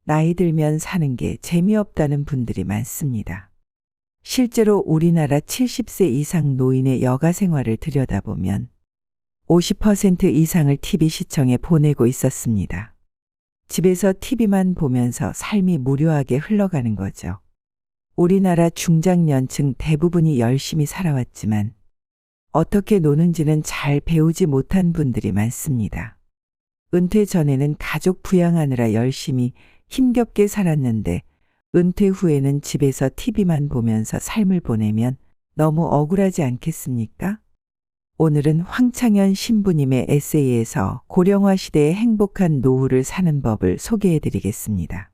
나이 들면 사는 게 재미없다는 분들이 많습니다. 실제로 우리나라 70세 이상 노인의 여가 생활을 들여다보면 50% 이상을 TV 시청에 보내고 있었습니다. 집에서 TV만 보면서 삶이 무료하게 흘러가는 거죠. 우리나라 중장년층 대부분이 열심히 살아왔지만 어떻게 노는지는 잘 배우지 못한 분들이 많습니다. 은퇴 전에는 가족 부양하느라 열심히 힘겹게 살았는데 은퇴 후에는 집에서 TV만 보면서 삶을 보내면 너무 억울하지 않겠습니까? 오늘은 황창현 신부님의 에세이에서 고령화 시대의 행복한 노후를 사는 법을 소개해 드리겠습니다.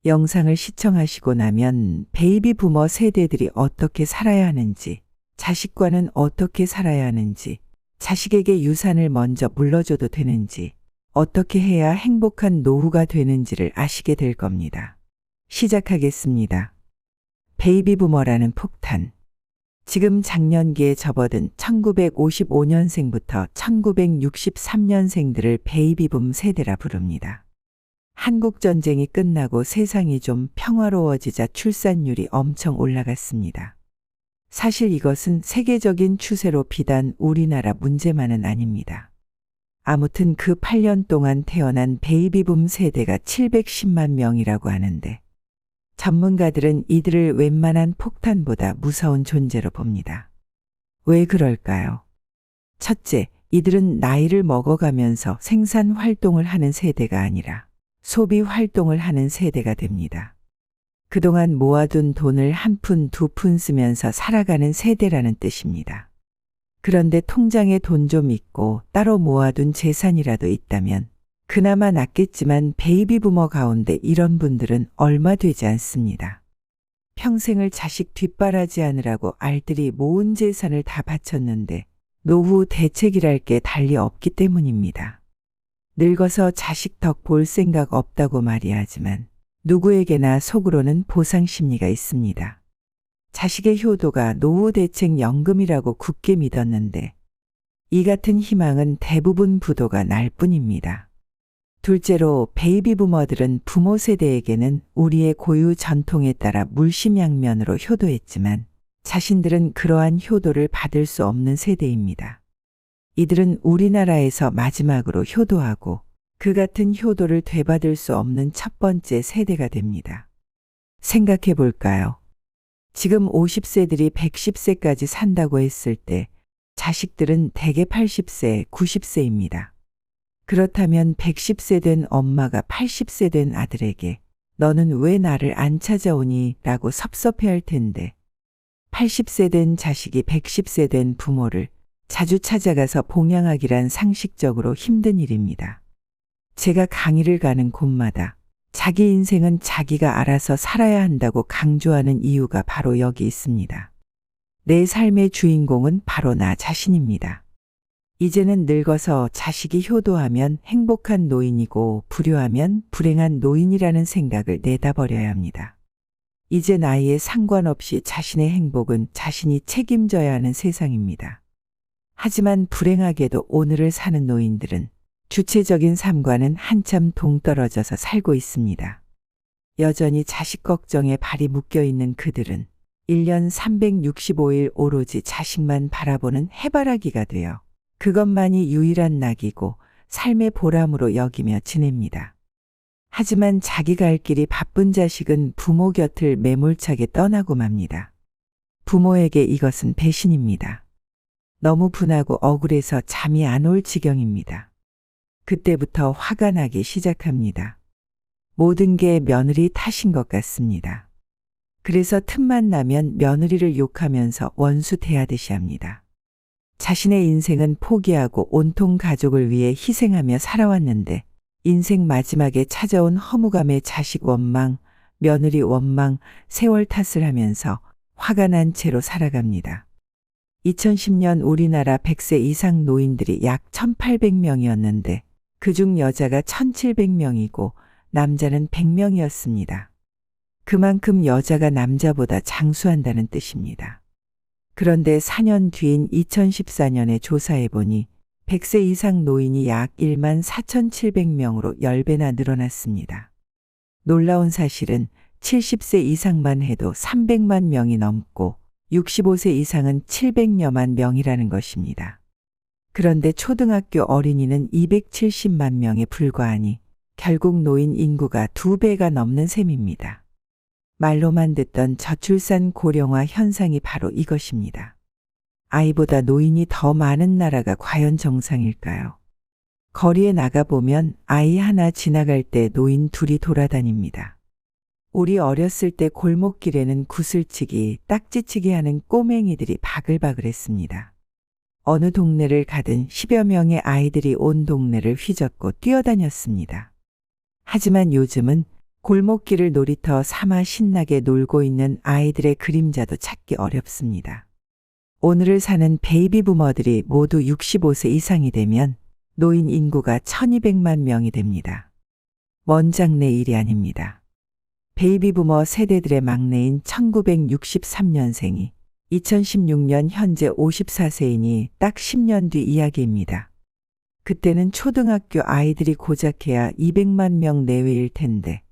영상을 시청하시고 나면 베이비 부머 세대들이 어떻게 살아야 하는지, 자식과는 어떻게 살아야 하는지, 자식에게 유산을 먼저 물려줘도 되는지, 어떻게 해야 행복한 노후가 되는지를 아시게 될 겁니다. 시작하겠습니다. 베이비 부머라는 폭탄. 지금 장년기에 접어든 1955년생부터 1963년생들을 베이비붐 세대라 부릅니다. 한국전쟁이 끝나고 세상이 좀 평화로워지자 출산율이 엄청 올라갔습니다. 사실 이것은 세계적인 추세로 비단 우리나라 문제만은 아닙니다. 아무튼 그 8년 동안 태어난 베이비붐 세대가 710만 명이라고 하는데 전문가들은 이들을 웬만한 폭탄보다 무서운 존재로 봅니다. 왜 그럴까요? 첫째, 이들은 나이를 먹어가면서 생산 활동을 하는 세대가 아니라 소비 활동을 하는 세대가 됩니다. 그동안 모아둔 돈을 한 푼, 두 푼 쓰면서 살아가는 세대라는 뜻입니다. 그런데 통장에 돈 좀 있고 따로 모아둔 재산이라도 있다면 그나마 낫겠지만 베이비 부머 가운데 이런 분들은 얼마 되지 않습니다. 평생을 자식 뒷바라지 하느라고 알뜰히 모은 재산을 다 바쳤는데 노후 대책이랄 게 달리 없기 때문입니다. 늙어서 자식 덕 볼 생각 없다고 말이 하지만 누구에게나 속으로는 보상 심리가 있습니다. 자식의 효도가 노후 대책 연금이라고 굳게 믿었는데 이 같은 희망은 대부분 부도가 날 뿐입니다. 둘째로 베이비 부머들은 부모 세대에게는 우리의 고유 전통에 따라 물심양면으로 효도했지만 자신들은 그러한 효도를 받을 수 없는 세대입니다. 이들은 우리나라에서 마지막으로 효도하고 그 같은 효도를 되받을 수 없는 첫 번째 세대가 됩니다. 생각해 볼까요? 지금 50세들이 110세까지 산다고 했을 때 자식들은 대개 80세, 90세입니다. 그렇다면 110세 된 엄마가 80세 된 아들에게 너는 왜 나를 안 찾아오니? 라고 섭섭해할 텐데 80세 된 자식이 110세 된 부모를 자주 찾아가서 봉양하기란 상식적으로 힘든 일입니다. 제가 강의를 가는 곳마다 자기 인생은 자기가 알아서 살아야 한다고 강조하는 이유가 바로 여기 있습니다. 내 삶의 주인공은 바로 나 자신입니다. 이제는 늙어서 자식이 효도하면 행복한 노인이고 불효하면 불행한 노인이라는 생각을 내다버려야 합니다. 이제 나이에 상관없이 자신의 행복은 자신이 책임져야 하는 세상입니다. 하지만 불행하게도 오늘을 사는 노인들은 주체적인 삶과는 한참 동떨어져서 살고 있습니다. 여전히 자식 걱정에 발이 묶여있는 그들은 1년 365일 오로지 자식만 바라보는 해바라기가 되어 그것만이 유일한 낙이고 삶의 보람으로 여기며 지냅니다. 하지만 자기 갈 길이 바쁜 자식은 부모 곁을 매몰차게 떠나고 맙니다. 부모에게 이것은 배신입니다. 너무 분하고 억울해서 잠이 안 올 지경입니다. 그때부터 화가 나기 시작합니다. 모든 게 며느리 탓인 것 같습니다. 그래서 틈만 나면 며느리를 욕하면서 원수 대하듯이 합니다. 자신의 인생은 포기하고 온통 가족을 위해 희생하며 살아왔는데 인생 마지막에 찾아온 허무감에 자식 원망, 며느리 원망, 세월 탓을 하면서 화가 난 채로 살아갑니다. 2010년 우리나라 100세 이상 노인들이 약 1,800명이었는데 그중 여자가 1,700명이고 남자는 100명이었습니다. 그만큼 여자가 남자보다 장수한다는 뜻입니다. 그런데 4년 뒤인 2014년에 조사해보니 100세 이상 노인이 약 14,700명으로 10배나 늘어났습니다. 놀라운 사실은 70세 이상만 해도 300만 명이 넘고 65세 이상은 700여만 명이라는 것입니다. 그런데 초등학교 어린이는 270만 명에 불과하니 결국 노인 인구가 2배가 넘는 셈입니다. 말로만 듣던 저출산 고령화 현상이 바로 이것입니다. 아이보다 노인이 더 많은 나라가 과연 정상일까요? 거리에 나가보면 아이 하나 지나갈 때 노인 둘이 돌아다닙니다. 우리 어렸을 때 골목길에는 구슬치기, 딱지치기 하는 꼬맹이들이 바글바글했습니다. 어느 동네를 가든 10여 명의 아이들이 온 동네를 휘젓고 뛰어다녔습니다. 하지만 요즘은 골목길을 놀이터 삼아 신나게 놀고 있는 아이들의 그림자도 찾기 어렵습니다. 오늘을 사는 베이비 부머들이 모두 65세 이상이 되면 노인 인구가 1200만 명이 됩니다. 먼 장래 일이 아닙니다. 베이비 부머 세대들의 막내인 1963년생이 2016년 현재 54세이니 딱 10년 뒤 이야기입니다. 그때는 초등학교 아이들이 고작해야 200만 명 내외일 텐데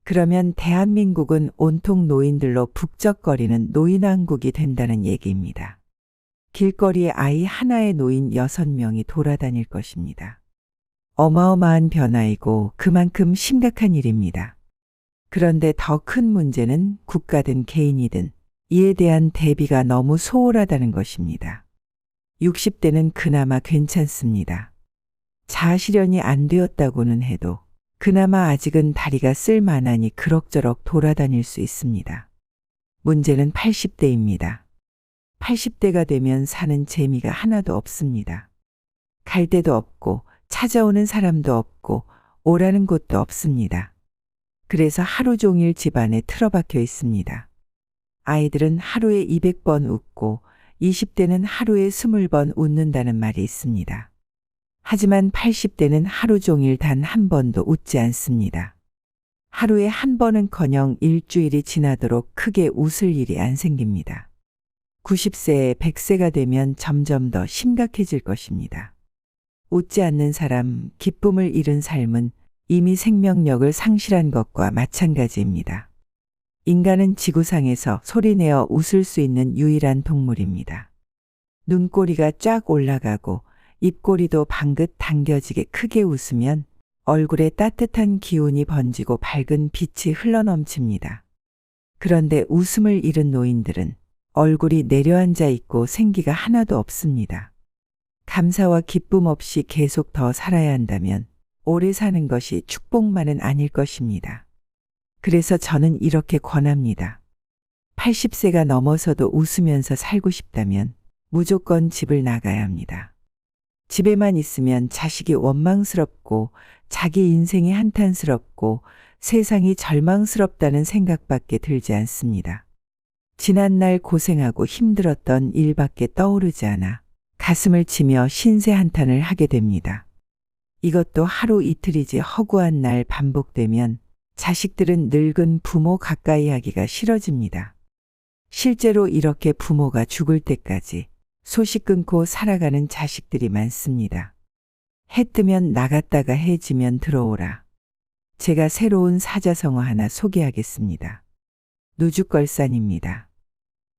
그러면 대한민국은 온통 노인들로 북적거리는 노인왕국이 된다는 얘기입니다. 길거리에 아이 하나의 노인 6명이 돌아다닐 것입니다. 어마어마한 변화이고 그만큼 심각한 일입니다. 그런데 더 큰 문제는 국가든 개인이든 이에 대한 대비가 너무 소홀하다는 것입니다. 60대는 그나마 괜찮습니다. 자아실현이 안 되었다고는 해도 그나마 아직은 다리가 쓸만하니 그럭저럭 돌아다닐 수 있습니다. 문제는 80대입니다. 80대가 되면 사는 재미가 하나도 없습니다. 갈 데도 없고 찾아오는 사람도 없고 오라는 곳도 없습니다. 그래서 하루 종일 집안에 틀어박혀 있습니다. 아이들은 하루에 200번 웃고 20대는 하루에 20번 웃는다는 말이 있습니다. 하지만 80대는 하루 종일 단 한 번도 웃지 않습니다. 하루에 한 번은커녕 일주일이 지나도록 크게 웃을 일이 안 생깁니다. 90세에 100세가 되면 점점 더 심각해질 것입니다. 웃지 않는 사람, 기쁨을 잃은 삶은 이미 생명력을 상실한 것과 마찬가지입니다. 인간은 지구상에서 소리내어 웃을 수 있는 유일한 동물입니다. 눈꼬리가 쫙 올라가고 입꼬리도 방긋 당겨지게 크게 웃으면 얼굴에 따뜻한 기운이 번지고 밝은 빛이 흘러넘칩니다. 그런데 웃음을 잃은 노인들은 얼굴이 내려앉아 있고 생기가 하나도 없습니다. 감사와 기쁨 없이 계속 더 살아야 한다면 오래 사는 것이 축복만은 아닐 것입니다. 그래서 저는 이렇게 권합니다. 80세가 넘어서도 웃으면서 살고 싶다면 무조건 집을 나가야 합니다. 집에만 있으면 자식이 원망스럽고 자기 인생이 한탄스럽고 세상이 절망스럽다는 생각밖에 들지 않습니다. 지난날 고생하고 힘들었던 일밖에 떠오르지 않아 가슴을 치며 신세 한탄을 하게 됩니다. 이것도 하루 이틀이지 허구한 날 반복되면 자식들은 늙은 부모 가까이 하기가 싫어집니다. 실제로 이렇게 부모가 죽을 때까지 소식 끊고 살아가는 자식들이 많습니다. 해 뜨면 나갔다가 해 지면 들어오라. 제가 새로운 사자성어 하나 소개하겠습니다. 누죽걸산입니다.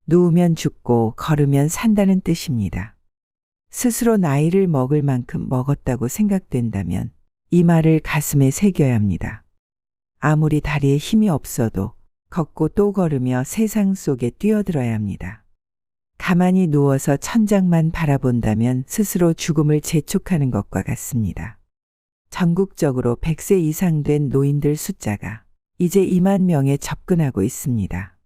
누우면 죽고 걸으면 산다는 뜻입니다. 스스로 나이를 먹을 만큼 먹었다고 생각된다면 이 말을 가슴에 새겨야 합니다. 아무리 다리에 힘이 없어도 걷고 또 걸으며 세상 속에 뛰어들어야 합니다. 가만히 누워서 천장만 바라본다면 스스로 죽음을 재촉하는 것과 같습니다. 전국적으로 100세 이상 된 노인들 숫자가 이제 2만 명에 접근하고 있습니다.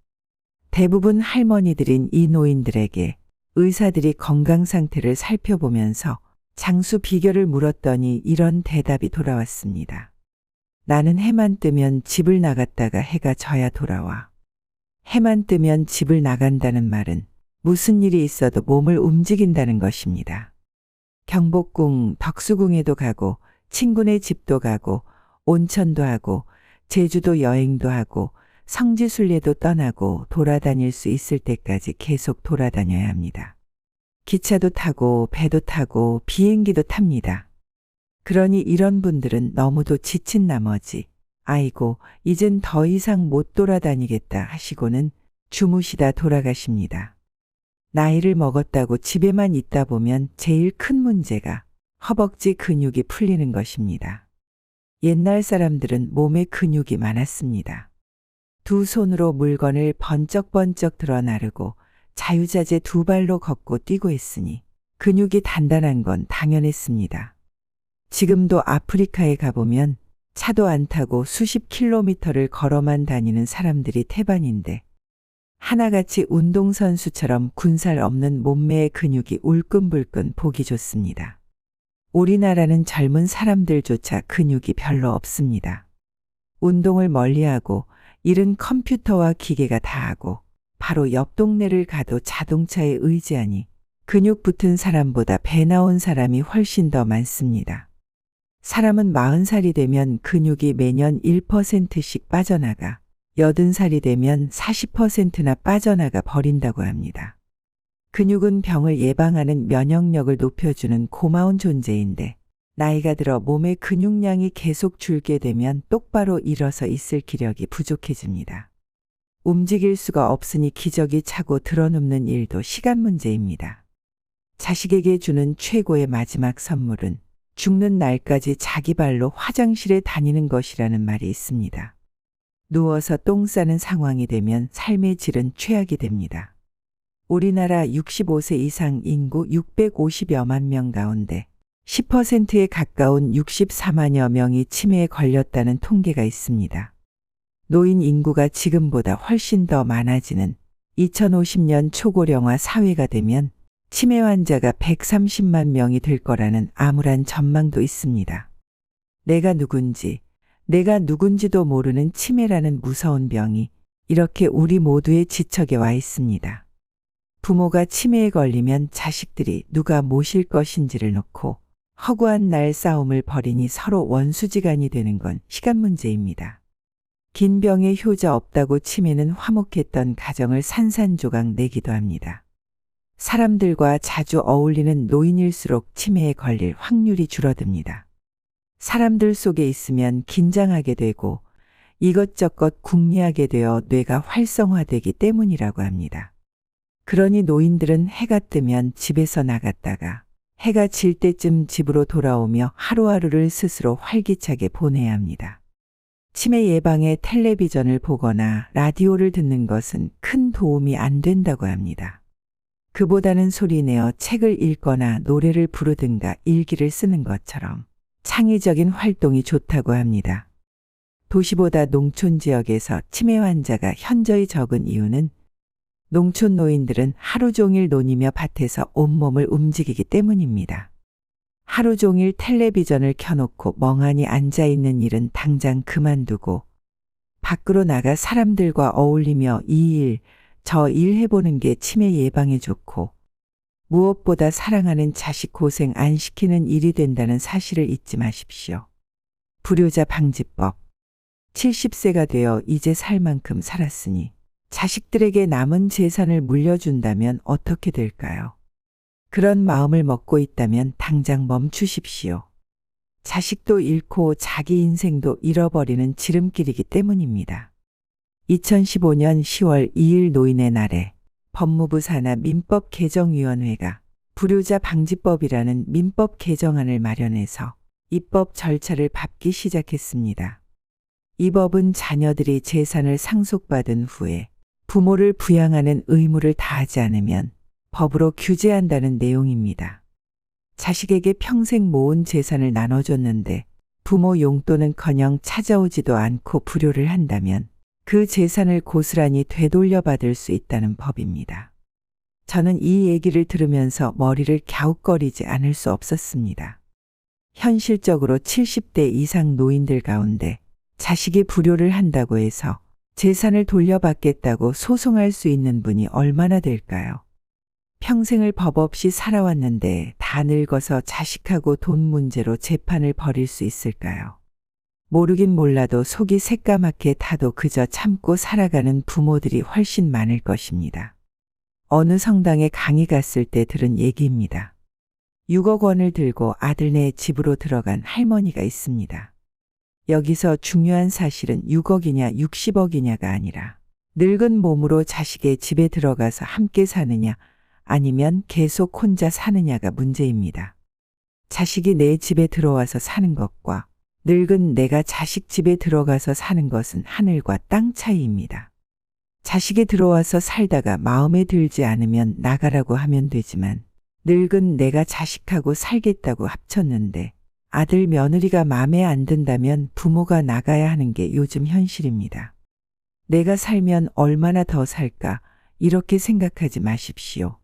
대부분 할머니들인 이 노인들에게 의사들이 건강 상태를 살펴보면서 장수 비결을 물었더니 이런 대답이 돌아왔습니다. 나는 해만 뜨면 집을 나갔다가 해가 져야 돌아와. 해만 뜨면 집을 나간다는 말은 무슨 일이 있어도 몸을 움직인다는 것입니다. 경복궁, 덕수궁에도 가고 친구네 집도 가고 온천도 하고 제주도 여행도 하고 성지순례도 떠나고 돌아다닐 수 있을 때까지 계속 돌아다녀야 합니다. 기차도 타고 배도 타고 비행기도 탑니다. 그러니 이런 분들은 너무도 지친 나머지 아이고, 이젠 더 이상 못 돌아다니겠다 하시고는 주무시다 돌아가십니다. 나이를 먹었다고 집에만 있다 보면 제일 큰 문제가 허벅지 근육이 풀리는 것입니다. 옛날 사람들은 몸에 근육이 많았습니다. 두 손으로 물건을 번쩍번쩍 들어 나르고 자유자재 두 발로 걷고 뛰고 했으니 근육이 단단한 건 당연했습니다. 지금도 아프리카에 가보면 차도 안 타고 수십 킬로미터를 걸어만 다니는 사람들이 태반인데 하나같이 운동선수처럼 군살 없는 몸매의 근육이 울끈불끈 보기 좋습니다. 우리나라는 젊은 사람들조차 근육이 별로 없습니다. 운동을 멀리하고 일은 컴퓨터와 기계가 다 하고 바로 옆 동네를 가도 자동차에 의지하니 근육 붙은 사람보다 배 나온 사람이 훨씬 더 많습니다. 사람은 40살이 되면 근육이 매년 1%씩 빠져나가 80살이 되면 40%나 빠져나가 버린다고 합니다. 근육은 병을 예방하는 면역력을 높여주는 고마운 존재인데 나이가 들어 몸의 근육량이 계속 줄게 되면 똑바로 일어서 있을 기력이 부족해집니다. 움직일 수가 없으니 기저귀 차고 드러눕는 일도 시간 문제입니다. 자식에게 주는 최고의 마지막 선물은 죽는 날까지 자기 발로 화장실에 다니는 것이라는 말이 있습니다. 누워서 똥 싸는 상황이 되면 삶의 질은 최악이 됩니다. 우리나라 65세 이상 인구 650여만 명 가운데 10%에 가까운 64만여 명이 치매에 걸렸다는 통계가 있습니다. 노인 인구가 지금보다 훨씬 더 많아지는 2050년 초고령화 사회가 되면 치매 환자가 130만 명이 될 거라는 암울한 전망도 있습니다. 내가 누군지도 모르는 치매라는 무서운 병이 이렇게 우리 모두의 지척에 와 있습니다. 부모가 치매에 걸리면 자식들이 누가 모실 것인지를 놓고 허구한 날 싸움을 벌이니 서로 원수지간이 되는 건 시간 문제입니다. 긴 병에 효자 없다고 치매는 화목했던 가정을 산산조각 내기도 합니다. 사람들과 자주 어울리는 노인일수록 치매에 걸릴 확률이 줄어듭니다. 사람들 속에 있으면 긴장하게 되고 이것저것 궁리하게 되어 뇌가 활성화되기 때문이라고 합니다. 그러니 노인들은 해가 뜨면 집에서 나갔다가 해가 질 때쯤 집으로 돌아오며 하루하루를 스스로 활기차게 보내야 합니다. 치매 예방에 텔레비전을 보거나 라디오를 듣는 것은 큰 도움이 안 된다고 합니다. 그보다는 소리내어 책을 읽거나 노래를 부르든가 일기를 쓰는 것처럼 창의적인 활동이 좋다고 합니다. 도시보다 농촌 지역에서 치매 환자가 현저히 적은 이유는 농촌 노인들은 하루 종일 논이며 밭에서 온몸을 움직이기 때문입니다. 하루 종일 텔레비전을 켜놓고 멍하니 앉아있는 일은 당장 그만두고 밖으로 나가 사람들과 어울리며 이 일, 저 일 해보는 게 치매 예방에 좋고 무엇보다 사랑하는 자식 고생 안 시키는 일이 된다는 사실을 잊지 마십시오. 불효자 방지법. 70세가 되어 이제 살 만큼 살았으니 자식들에게 남은 재산을 물려준다면 어떻게 될까요? 그런 마음을 먹고 있다면 당장 멈추십시오. 자식도 잃고 자기 인생도 잃어버리는 지름길이기 때문입니다. 2015년 10월 2일 노인의 날에 법무부 산하 민법개정위원회가 불효자 방지법이라는 민법 개정안을 마련해서 입법 절차를 밟기 시작했습니다. 이 법은 자녀들이 재산을 상속받은 후에 부모를 부양하는 의무를 다하지 않으면 법으로 규제한다는 내용입니다. 자식에게 평생 모은 재산을 나눠줬는데 부모 용돈은커녕 찾아오지도 않고 불효를 한다면 그 재산을 고스란히 되돌려받을 수 있다는 법입니다. 저는 이 얘기를 들으면서 머리를 갸웃거리지 않을 수 없었습니다. 현실적으로 70대 이상 노인들 가운데 자식이 불효를 한다고 해서 재산을 돌려받겠다고 소송할 수 있는 분이 얼마나 될까요? 평생을 법 없이 살아왔는데 다 늙어서 자식하고 돈 문제로 재판을 벌일 수 있을까요? 모르긴 몰라도 속이 새까맣게 타도 그저 참고 살아가는 부모들이 훨씬 많을 것입니다. 어느 성당에 강의 갔을 때 들은 얘기입니다. 6억 원을 들고 아들네 집으로 들어간 할머니가 있습니다. 여기서 중요한 사실은 6억이냐 60억이냐가 아니라 늙은 몸으로 자식의 집에 들어가서 함께 사느냐 아니면 계속 혼자 사느냐가 문제입니다. 자식이 내 집에 들어와서 사는 것과 늙은 내가 자식 집에 들어가서 사는 것은 하늘과 땅 차이입니다. 자식이 들어와서 살다가 마음에 들지 않으면 나가라고 하면 되지만 늙은 내가 자식하고 살겠다고 합쳤는데 아들 며느리가 마음에 안 든다면 부모가 나가야 하는 게 요즘 현실입니다. 내가 살면 얼마나 더 살까 이렇게 생각하지 마십시오.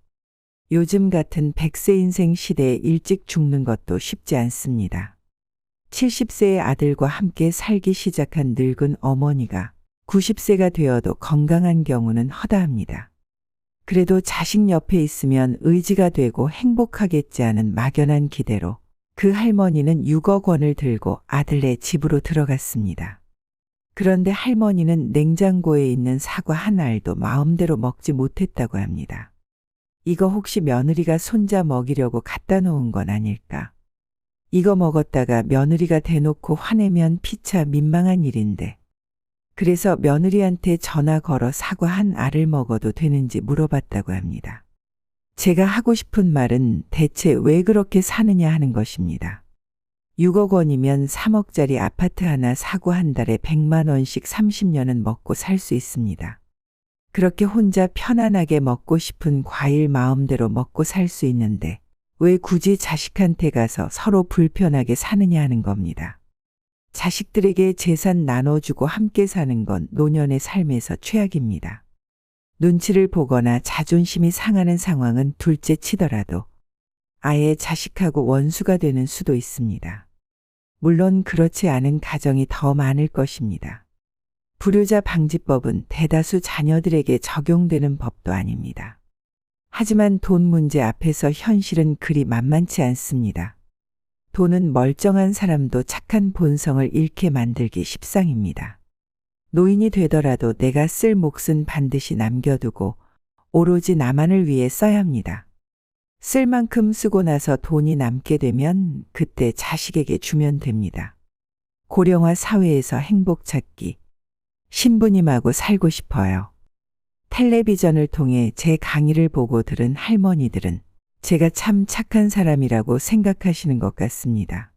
요즘 같은 100세 인생 시대에 일찍 죽는 것도 쉽지 않습니다. 70세의 아들과 함께 살기 시작한 늙은 어머니가 90세가 되어도 건강한 경우는 허다합니다. 그래도 자식 옆에 있으면 의지가 되고 행복하겠지 하는 막연한 기대로 그 할머니는 6억 원을 들고 아들네 집으로 들어갔습니다. 그런데 할머니는 냉장고에 있는 사과 한 알도 마음대로 먹지 못했다고 합니다. 이거 혹시 며느리가 손자 먹이려고 갖다 놓은 건 아닐까? 이거 먹었다가 며느리가 대놓고 화내면 피차 민망한 일인데. 그래서 며느리한테 전화 걸어 사과 한 알을 먹어도 되는지 물어봤다고 합니다. 제가 하고 싶은 말은 대체 왜 그렇게 사느냐 하는 것입니다. 6억 원이면 3억짜리 아파트 하나 사고 한 달에 100만 원씩 30년은 먹고 살 수 있습니다. 그렇게 혼자 편안하게 먹고 싶은 과일 마음대로 먹고 살 수 있는데 왜 굳이 자식한테 가서 서로 불편하게 사느냐 하는 겁니다. 자식들에게 재산 나눠주고 함께 사는 건 노년의 삶에서 최악입니다. 눈치를 보거나 자존심이 상하는 상황은 둘째 치더라도 아예 자식하고 원수가 되는 수도 있습니다. 물론 그렇지 않은 가정이 더 많을 것입니다. 불효자 방지법은 대다수 자녀들에게 적용되는 법도 아닙니다. 하지만 돈 문제 앞에서 현실은 그리 만만치 않습니다. 돈은 멀쩡한 사람도 착한 본성을 잃게 만들기 십상입니다. 노인이 되더라도 내가 쓸 몫은 반드시 남겨두고 오로지 나만을 위해 써야 합니다. 쓸 만큼 쓰고 나서 돈이 남게 되면 그때 자식에게 주면 됩니다. 고령화 사회에서 행복 찾기. 신부님하고 살고 싶어요. 텔레비전을 통해 제 강의를 보고 들은 할머니들은 제가 참 착한 사람이라고 생각하시는 것 같습니다.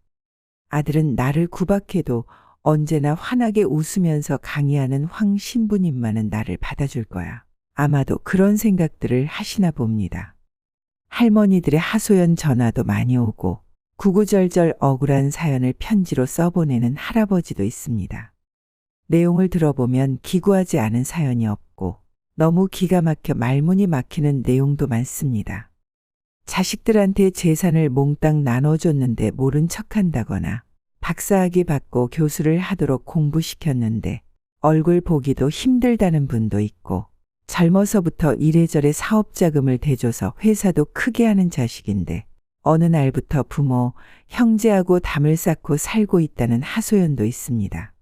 아들은 나를 구박해도 언제나 환하게 웃으면서 강의하는 황 신부님만은 나를 받아줄 거야. 아마도 그런 생각들을 하시나 봅니다. 할머니들의 하소연 전화도 많이 오고 구구절절 억울한 사연을 편지로 써보내는 할아버지도 있습니다. 내용을 들어보면 기구하지 않은 사연이 없고 너무 기가 막혀 말문이 막히는 내용도 많습니다. 자식들한테 재산을 몽땅 나눠줬는데 모른 척한다거나 박사학위 받고 교수를 하도록 공부시켰는데 얼굴 보기도 힘들다는 분도 있고 젊어서부터 이래저래 사업자금을 대줘서 회사도 크게 하는 자식인데 어느 날부터 부모, 형제하고 담을 쌓고 살고 있다는 하소연도 있습니다.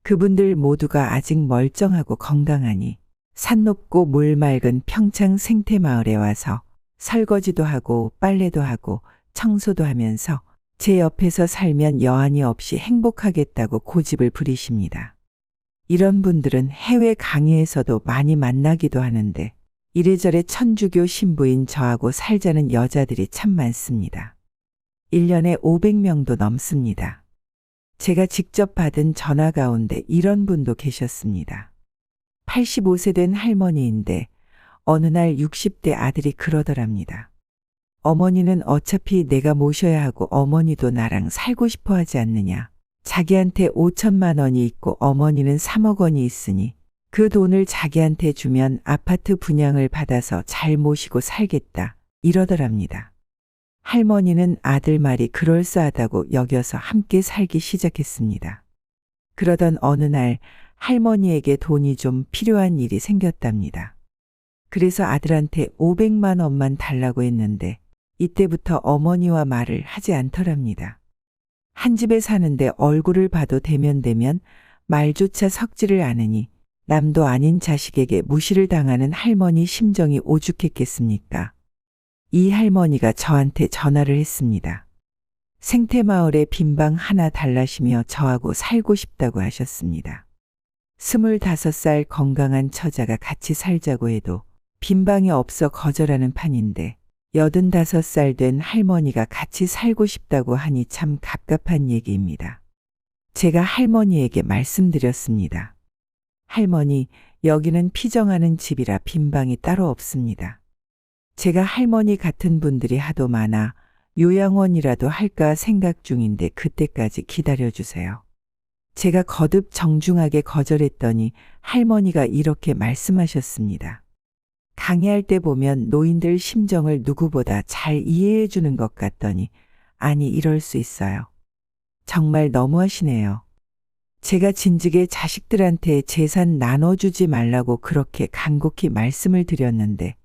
그분들 모두가 아직 멀쩡하고 건강하니 산 높고 물 맑은 평창 생태마을에 와서 설거지도 하고 빨래도 하고 청소도 하면서 제 옆에서 살면 여한이 없이 행복하겠다고 고집을 부리십니다. 이런 분들은 해외 강의에서도 많이 만나기도 하는데 이래저래 천주교 신부인 저하고 살자는 여자들이 참 많습니다. 1년에 500명도 넘습니다. 제가 직접 받은 전화 가운데 이런 분도 계셨습니다. 85세 된 할머니인데 어느 날 60대 아들이 그러더랍니다. 어머니는 어차피 내가 모셔야 하고 어머니도 나랑 살고 싶어 하지 않느냐. 자기한테 5천만 원이 있고 어머니는 3억 원이 있으니 그 돈을 자기한테 주면 아파트 분양을 받아서 잘 모시고 살겠다. 이러더랍니다. 할머니는 아들 말이 그럴싸하다고 여겨서 함께 살기 시작했습니다. 그러던 어느 날 할머니에게 돈이 좀 필요한 일이 생겼답니다. 그래서 아들한테 500만 원만 달라고 했는데 이때부터 어머니와 말을 하지 않더랍니다. 한 집에 사는데 얼굴을 봐도 대면대면 말조차 섞지를 않으니 남도 아닌 자식에게 무시를 당하는 할머니 심정이 오죽했겠습니까? 이 할머니가 저한테 전화를 했습니다. 생태마을에 빈방 하나 달라시며 저하고 살고 싶다고 하셨습니다. 25살 건강한 처자가 같이 살자고 해도 빈방이 없어 거절하는 판인데 85살 된 할머니가 같이 살고 싶다고 하니 참 갑갑한 얘기입니다. 제가 할머니에게 말씀드렸습니다. 할머니, 여기는 피정하는 집이라 빈방이 따로 없습니다. 제가 할머니 같은 분들이 하도 많아 요양원이라도 할까 생각 중인데 그때까지 기다려주세요. 제가 거듭 정중하게 거절했더니 할머니가 이렇게 말씀하셨습니다. 강의할 때 보면 노인들 심정을 누구보다 잘 이해해 주는 것 같더니 아니 이럴 수 있어요. 정말 너무하시네요. 제가 진즉에 자식들한테 재산 나눠주지 말라고 그렇게 간곡히 말씀을 드렸는데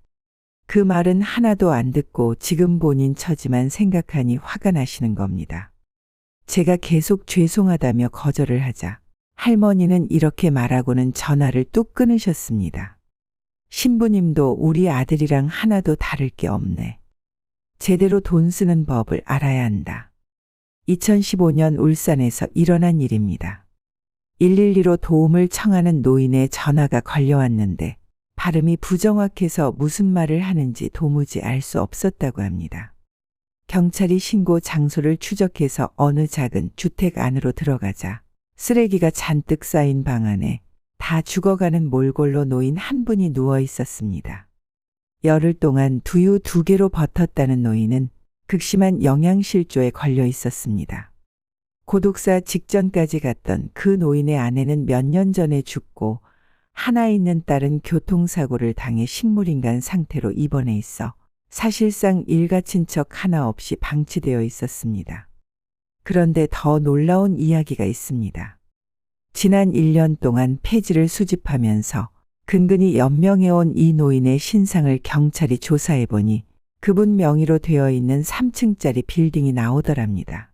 그 말은 하나도 안 듣고 지금 본인 처지만 생각하니 화가 나시는 겁니다. 제가 계속 죄송하다며 거절을 하자 할머니는 이렇게 말하고는 전화를 뚝 끊으셨습니다. 신부님도 우리 아들이랑 하나도 다를 게 없네. 제대로 돈 쓰는 법을 알아야 한다. 2015년 울산에서 일어난 일입니다. 112로 도움을 청하는 노인의 전화가 걸려왔는데 발음이 부정확해서 무슨 말을 하는지 도무지 알 수 없었다고 합니다. 경찰이 신고 장소를 추적해서 어느 작은 주택 안으로 들어가자 쓰레기가 잔뜩 쌓인 방 안에 다 죽어가는 몰골로 노인 한 분이 누워 있었습니다. 열흘 동안 두유 2개로 버텼다는 노인은 극심한 영양실조에 걸려 있었습니다. 고독사 직전까지 갔던 그 노인의 아내는 몇 년 전에 죽고 하나 있는 딸은 교통사고를 당해 식물인간 상태로 입원해 있어 사실상 일가친척 하나 없이 방치되어 있었습니다. 그런데 더 놀라운 이야기가 있습니다. 지난 1년 동안 폐지를 수집하면서 근근히 연명해온 이 노인의 신상을 경찰이 조사해보니 그분 명의로 되어 있는 3층짜리 빌딩이 나오더랍니다.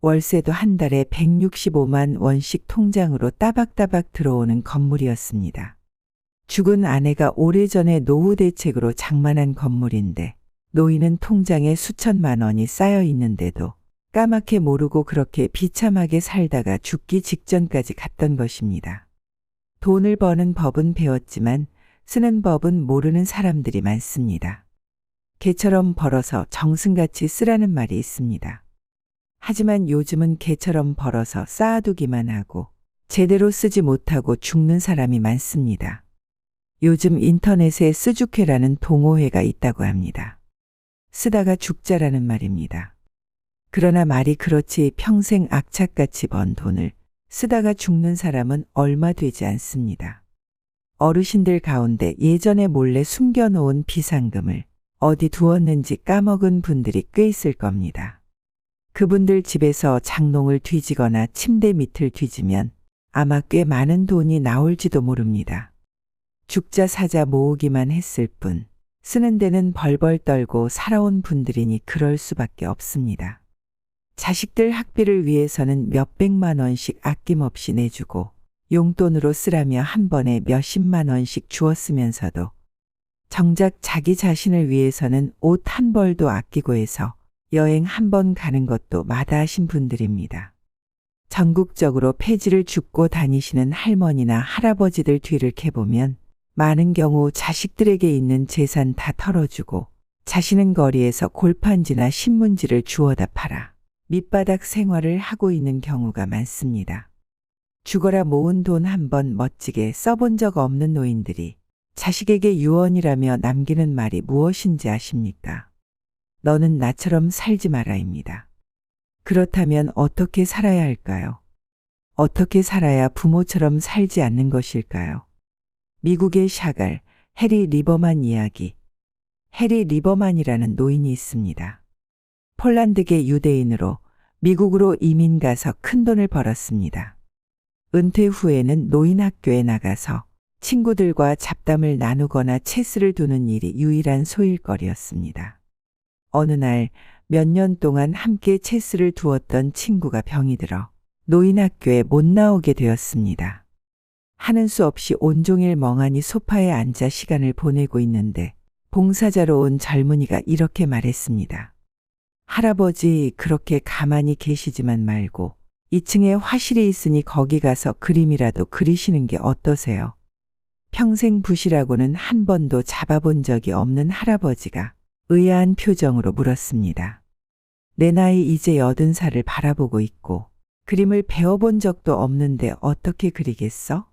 월세도 한 달에 165만 원씩 통장으로 따박따박 들어오는 건물이었습니다. 죽은 아내가 오래전에 노후 대책으로 장만한 건물인데 노인은 통장에 수천만 원이 쌓여 있는데도 까맣게 모르고 그렇게 비참하게 살다가 죽기 직전까지 갔던 것입니다. 돈을 버는 법은 배웠지만 쓰는 법은 모르는 사람들이 많습니다. 개처럼 벌어서 정승같이 쓰라는 말이 있습니다. 하지만 요즘은 개처럼 벌어서 쌓아두기만 하고 제대로 쓰지 못하고 죽는 사람이 많습니다. 요즘 인터넷에 쓰주회라는 동호회가 있다고 합니다. 쓰다가 죽자라는 말입니다. 그러나 말이 그렇지 평생 악착같이 번 돈을 쓰다가 죽는 사람은 얼마 되지 않습니다. 어르신들 가운데 예전에 몰래 숨겨놓은 비상금을 어디 두었는지 까먹은 분들이 꽤 있을 겁니다. 그분들 집에서 장롱을 뒤지거나 침대 밑을 뒤지면 아마 꽤 많은 돈이 나올지도 모릅니다. 죽자 사자 모으기만 했을 뿐 쓰는 데는 벌벌 떨고 살아온 분들이니 그럴 수밖에 없습니다. 자식들 학비를 위해서는 몇백만 원씩 아낌없이 내주고 용돈으로 쓰라며 한 번에 몇십만 원씩 주었으면서도 정작 자기 자신을 위해서는 옷 한 벌도 아끼고 해서 여행 한 번 가는 것도 마다하신 분들입니다. 전국적으로 폐지를 줍고 다니시는 할머니나 할아버지들 뒤를 캐보면 많은 경우 자식들에게 있는 재산 다 털어주고 자신은 거리에서 골판지나 신문지를 주워다 팔아 밑바닥 생활을 하고 있는 경우가 많습니다. 죽어라 모은 돈 한 번 멋지게 써본 적 없는 노인들이 자식에게 유언이라며 남기는 말이 무엇인지 아십니까? 너는 나처럼 살지 마라입니다. 그렇다면 어떻게 살아야 할까요? 어떻게 살아야 부모처럼 살지 않는 것일까요? 미국의 샤갈, 해리 리버만 이야기. 해리 리버만이라는 노인이 있습니다. 폴란드계 유대인으로 미국으로 이민 가서 큰 돈을 벌었습니다. 은퇴 후에는 노인 학교에 나가서 친구들과 잡담을 나누거나 체스를 두는 일이 유일한 소일거리였습니다. 어느 날 몇 년 동안 함께 체스를 두었던 친구가 병이 들어 노인 학교에 못 나오게 되었습니다. 하는 수 없이 온종일 멍하니 소파에 앉아 시간을 보내고 있는데 봉사자로 온 젊은이가 이렇게 말했습니다. 할아버지 그렇게 가만히 계시지만 말고 2층에 화실이 있으니 거기 가서 그림이라도 그리시는 게 어떠세요? 평생 붓이라고는 한 번도 잡아본 적이 없는 할아버지가 의아한 표정으로 물었습니다. 내 나이 이제 80살을 바라보고 있고 그림을 배워본 적도 없는데 어떻게 그리겠어?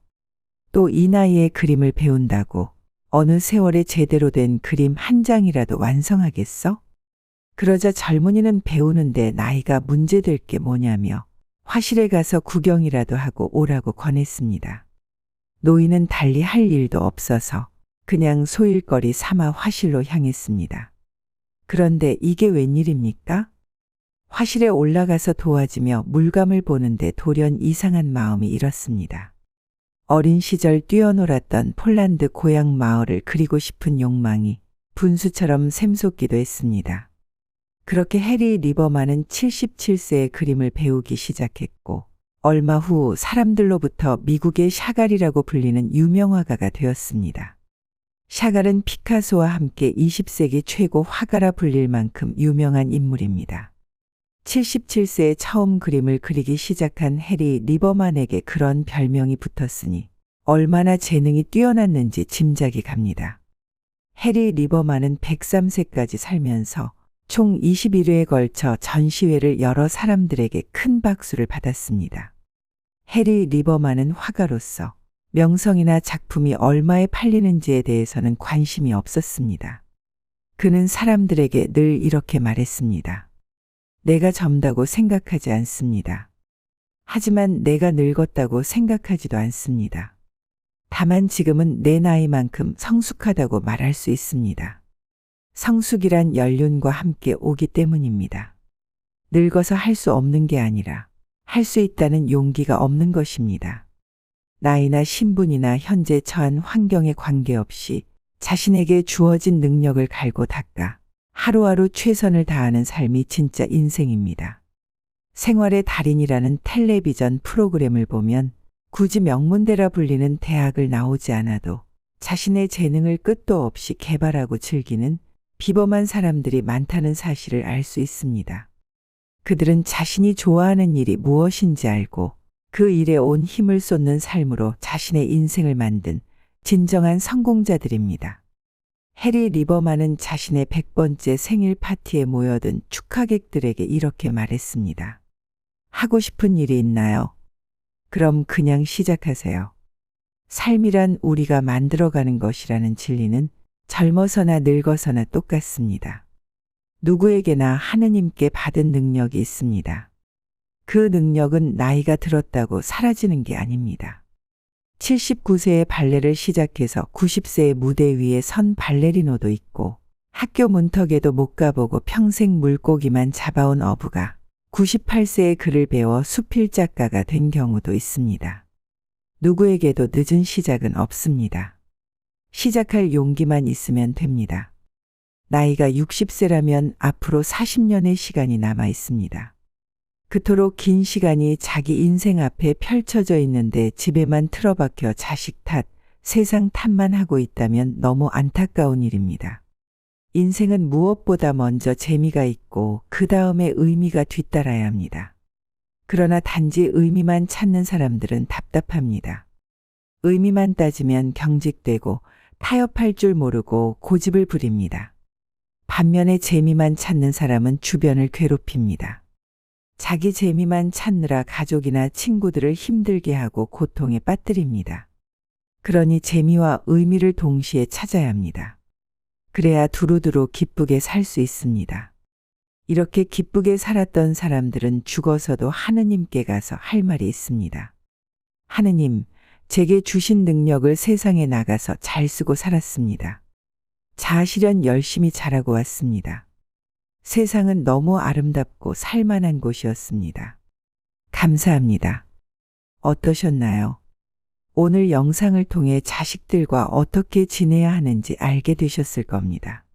또 이 나이에 그림을 배운다고 어느 세월에 제대로 된 그림 한 장이라도 완성하겠어? 그러자 젊은이는 배우는데 나이가 문제될 게 뭐냐며 화실에 가서 구경이라도 하고 오라고 권했습니다. 노인은 달리 할 일도 없어서 그냥 소일거리 삼아 화실로 향했습니다. 그런데 이게 웬일입니까? 화실에 올라가서 도와주며 물감을 보는데 돌연 이상한 마음이 일었습니다. 어린 시절 뛰어놀았던 폴란드 고향 마을을 그리고 싶은 욕망이 분수처럼 샘솟기도 했습니다. 그렇게 해리 리버만은 77세에 그림을 배우기 시작했고 얼마 후 사람들로부터 미국의 샤갈이라고 불리는 유명 화가가 되었습니다. 샤갈은 피카소와 함께 20세기 최고 화가라 불릴 만큼 유명한 인물입니다. 77세에 처음 그림을 그리기 시작한 해리 리버만에게 그런 별명이 붙었으니 얼마나 재능이 뛰어났는지 짐작이 갑니다. 해리 리버만은 103세까지 살면서 총 21회에 걸쳐 전시회를 열어 사람들에게 큰 박수를 받았습니다. 해리 리버만은 화가로서 명성이나 작품이 얼마에 팔리는지에 대해서는 관심이 없었습니다. 그는 사람들에게 늘 이렇게 말했습니다. 내가 젊다고 생각하지 않습니다. 하지만 내가 늙었다고 생각하지도 않습니다. 다만 지금은 내 나이만큼 성숙하다고 말할 수 있습니다. 성숙이란 연륜과 함께 오기 때문입니다. 늙어서 할 수 없는 게 아니라 할 수 있다는 용기가 없는 것입니다. 나이나 신분이나 현재 처한 환경에 관계없이 자신에게 주어진 능력을 갈고 닦아 하루하루 최선을 다하는 삶이 진짜 인생입니다. 생활의 달인이라는 텔레비전 프로그램을 보면 굳이 명문대라 불리는 대학을 나오지 않아도 자신의 재능을 끝도 없이 개발하고 즐기는 비범한 사람들이 많다는 사실을 알 수 있습니다. 그들은 자신이 좋아하는 일이 무엇인지 알고 그 일에 온 힘을 쏟는 삶으로 자신의 인생을 만든 진정한 성공자들입니다. 해리 리버만은 자신의 100번째 생일 파티에 모여든 축하객들에게 이렇게 말했습니다. 하고 싶은 일이 있나요? 그럼 그냥 시작하세요. 삶이란 우리가 만들어가는 것이라는 진리는 젊어서나 늙어서나 똑같습니다. 누구에게나 하느님께 받은 능력이 있습니다. 그 능력은 나이가 들었다고 사라지는 게 아닙니다. 79세에 발레를 시작해서 90세에 무대 위에 선 발레리노도 있고 학교 문턱에도 못 가보고 평생 물고기만 잡아온 어부가 98세에 글을 배워 수필 작가가 된 경우도 있습니다. 누구에게도 늦은 시작은 없습니다. 시작할 용기만 있으면 됩니다. 나이가 60세라면 앞으로 40년의 시간이 남아 있습니다. 그토록 긴 시간이 자기 인생 앞에 펼쳐져 있는데 집에만 틀어박혀 자식 탓, 세상 탓만 하고 있다면 너무 안타까운 일입니다. 인생은 무엇보다 먼저 재미가 있고 그 다음에 의미가 뒤따라야 합니다. 그러나 단지 의미만 찾는 사람들은 답답합니다. 의미만 따지면 경직되고 타협할 줄 모르고 고집을 부립니다. 반면에 재미만 찾는 사람은 주변을 괴롭힙니다. 자기 재미만 찾느라 가족이나 친구들을 힘들게 하고 고통에 빠뜨립니다. 그러니 재미와 의미를 동시에 찾아야 합니다. 그래야 두루두루 기쁘게 살 수 있습니다. 이렇게 기쁘게 살았던 사람들은 죽어서도 하느님께 가서 할 말이 있습니다. 하느님, 제게 주신 능력을 세상에 나가서 잘 쓰고 살았습니다. 자아실현 열심히 잘하고 왔습니다. 세상은 너무 아름답고 살만한 곳이었습니다. 감사합니다. 어떠셨나요? 오늘 영상을 통해 자식들과 어떻게 지내야 하는지 알게 되셨을 겁니다.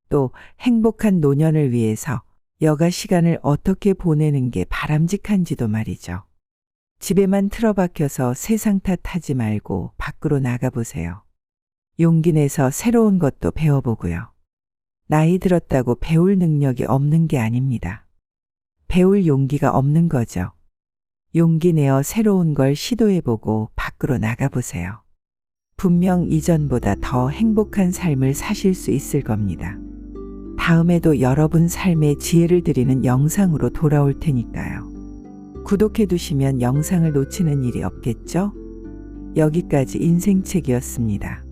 또 행복한 노년을 위해서 여가 시간을 어떻게 보내는 게 바람직한지도 말이죠. 집에만 틀어박혀서 세상 탓하지 말고 밖으로 나가보세요. 용기 내서 새로운 것도 배워보고요. 나이 들었다고 배울 능력이 없는 게 아닙니다. 배울 용기가 없는 거죠. 용기 내어 새로운 걸 시도해보고 밖으로 나가보세요. 분명 이전보다 더 행복한 삶을 사실 수 있을 겁니다. 다음에도 여러분 삶에 지혜를 드리는 영상으로 돌아올 테니까요. 구독해 두시면 영상을 놓치는 일이 없겠죠? 여기까지 인생책이었습니다.